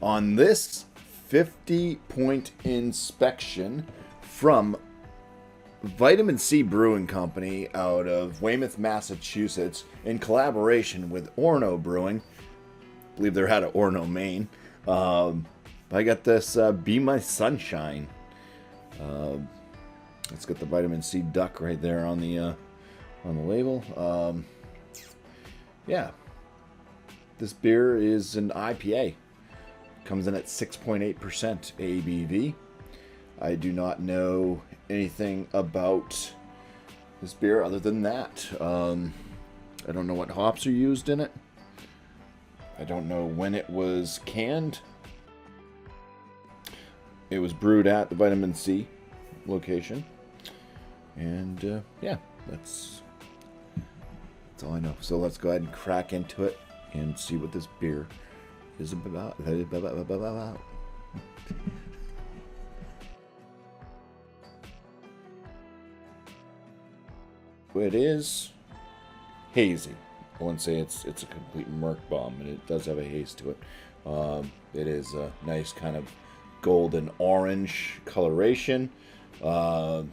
On this 50-point inspection from Vitamin C Brewing Company out of Weymouth, Massachusetts, in collaboration with Orono Brewing, I believe they're out of Orono, Maine. I got this Be My Sunshine. Let's get the vitamin C duck right there on the label. Yeah, this beer is an IPA. Comes in at 6.8% ABV. I do not know anything about this beer other than that. I don't know what hops are used in it. I don't know when it was canned. It was brewed at the Vitamin C location. And yeah, that's all I know. So let's go ahead and crack into it and see what this beer is about. It is hazy. I wouldn't say it's a complete murk bomb, and it does have a haze to it. It is a nice kind of golden orange coloration. The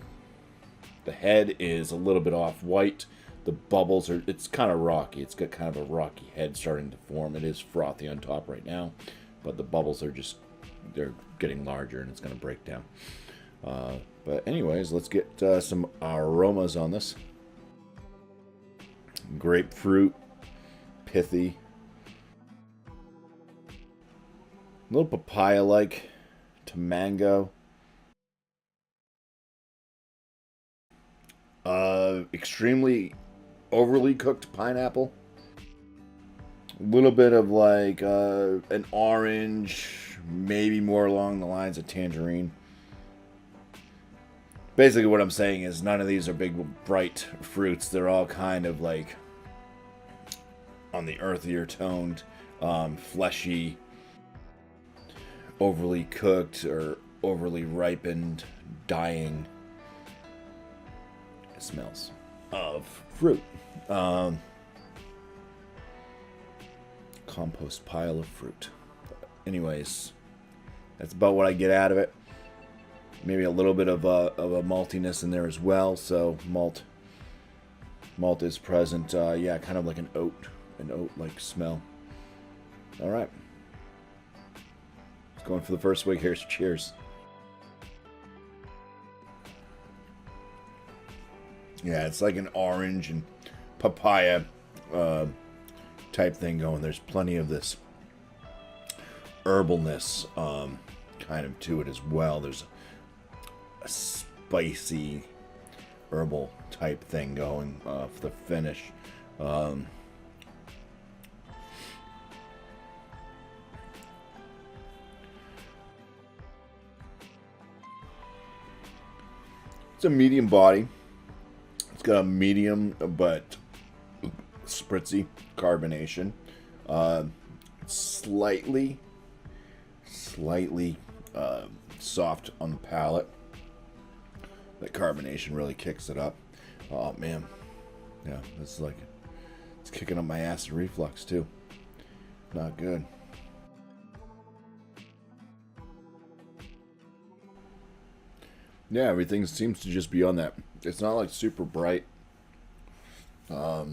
head is a little bit off white. The bubbles are, it's kind of rocky. It's got kind of a rocky head starting to form. It is frothy on top right now, but the bubbles are just, they're getting larger and it's going to break down. But anyways, let's get some aromas on this. Grapefruit, pithy, a little papaya-like to mango. Extremely overly cooked pineapple. A little bit of like an orange, maybe more along the lines of tangerine. Basically what I'm saying is none of these are big, bright fruits. They're all kind of like on the earthier toned, fleshy, overly cooked or overly ripened, dying smells of fruit. Compost pile of fruit. Anyways, that's about what I get out of it. Maybe a little bit of a maltiness in there as well. So malt is present. Yeah, kind of like an oat-like smell. All right, let's go in for the first swig here. Cheers. Yeah, it's like an orange and papaya type thing going. There's plenty of this herbalness kind of to it as well. There's a spicy herbal type thing going for the finish. It's a medium body. It's got a medium but spritzy carbonation. Slightly soft on the palate. That carbonation really kicks it up. Oh man, yeah, it's like it's kicking up my acid reflux too. Not good. Yeah, everything seems to just be on that. It's not like super bright. Fuck.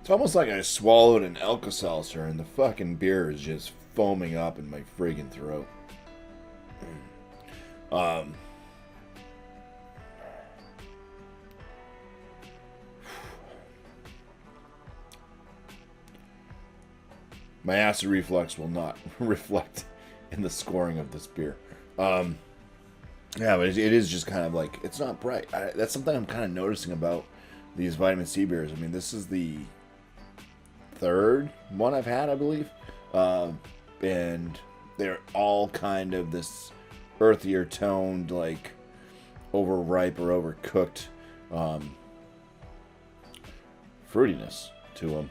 It's almost like I swallowed an Alka-Seltzer and the fucking beer is just foaming up in my friggin' throat. My acid reflux will not reflect in the scoring of this beer. Yeah, but it is just kind of like, it's not bright. That's something I'm kind of noticing about these vitamin C beers. I mean, this is the third one I've had, I believe. And they're all kind of this earthier toned, like overripe or overcooked fruitiness to them.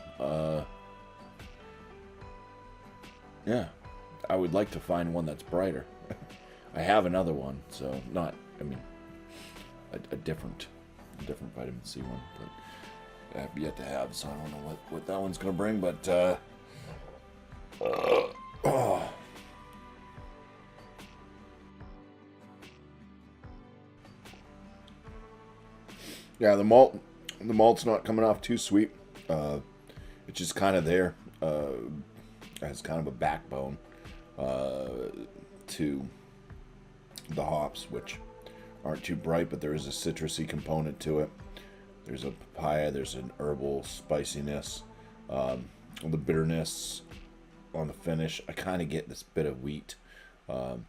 Yeah, I would like to find one that's brighter. I have another one, so not, I mean, a different vitamin C one, but I have yet to have, so I don't know what that one's going to bring, but, oh. Yeah, the malt's not coming off too sweet. It's just kind of there. It has kind of a backbone to the hops, which aren't too bright, but there is a citrusy component to it. There's a papaya, there's an herbal spiciness, the bitterness on the finish. I kind of get this bit of wheat to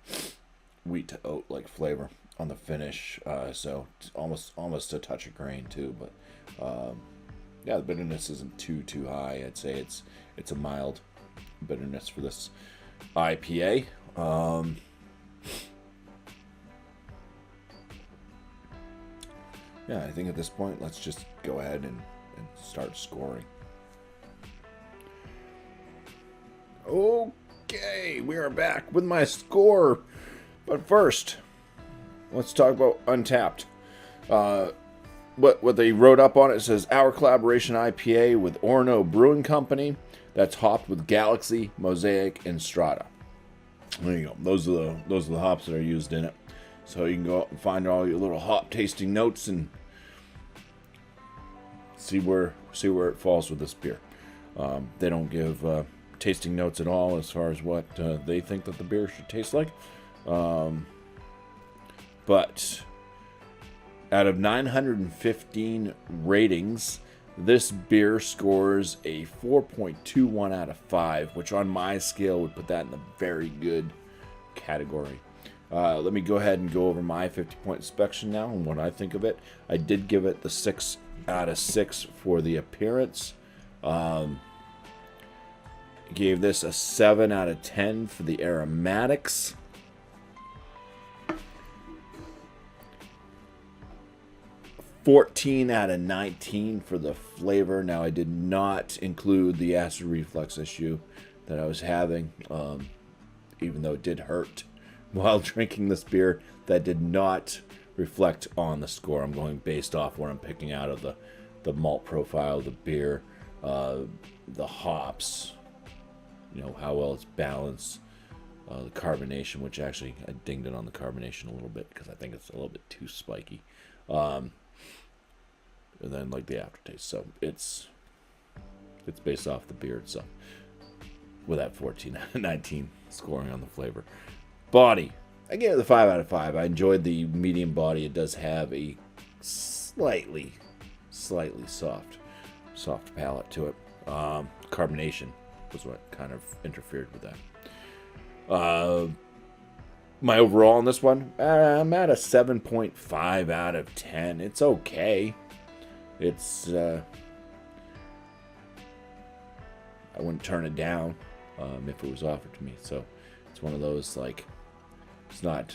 oat like flavor on the finish, so it's almost a touch of grain too. But yeah, the bitterness isn't too high. I'd say it's a mild bitterness for this IPA. Yeah, I think at this point, let's just go ahead and start scoring. Okay, we are back with my score. But first, let's talk about Untappd. What they wrote up on it says, our collaboration IPA with Orono Brewing Company that's hopped with Galaxy, Mosaic, and Strata. There you go. Those are the hops that are used in it. So you can go out and find all your little hop tasting notes and see where it falls with this beer. They don't give tasting notes at all as far as what they think that the beer should taste like. But out of 915 ratings, this beer scores a 4.21 out of 5, which on my scale would put that in the very good category. Let me go ahead and go over my 50-point inspection now and what I think of it. I did give it the 6 out of 6 for the appearance. Gave this a 7 out of 10 for the aromatics. $14 out of 19 for the flavor. Now, I did not include the acid reflux issue that I was having, even though it did hurt while drinking this beer. That did not reflect on the score. I'm going based off what I'm picking out of the malt profile of the beer, the hops, how well it's balanced, the carbonation, which actually I dinged it on the carbonation a little bit because I think it's a little bit too spiky. And then like the aftertaste. So it's based off the beer itself with that 14 out of 19 scoring on the flavor. Body, I gave it the 5 out of 5. I enjoyed the medium body. It does have a slightly soft palate to it. Carbonation was what kind of interfered with that. My overall on this one, I'm at a 7.5 out of 10. It's okay. It's I wouldn't turn it down if it was offered to me. So it's one of those, like, it's not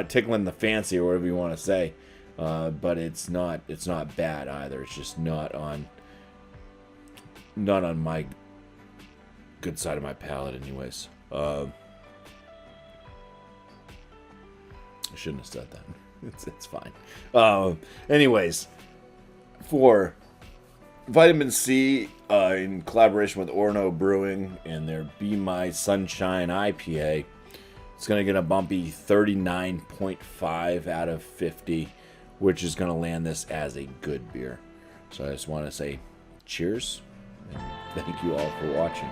tickling the fancy or whatever you want to say, but it's not bad either. It's just not on my good side of my palate anyways. I shouldn't have said that. It's fine. Anyways, for Vitamin C, in collaboration with Orono Brewing and their SHUNSHINE IPA, it's going to get a bumpy 39.5 out of 50, which is going to land this as a good beer. So I just want to say cheers, and thank you all for watching.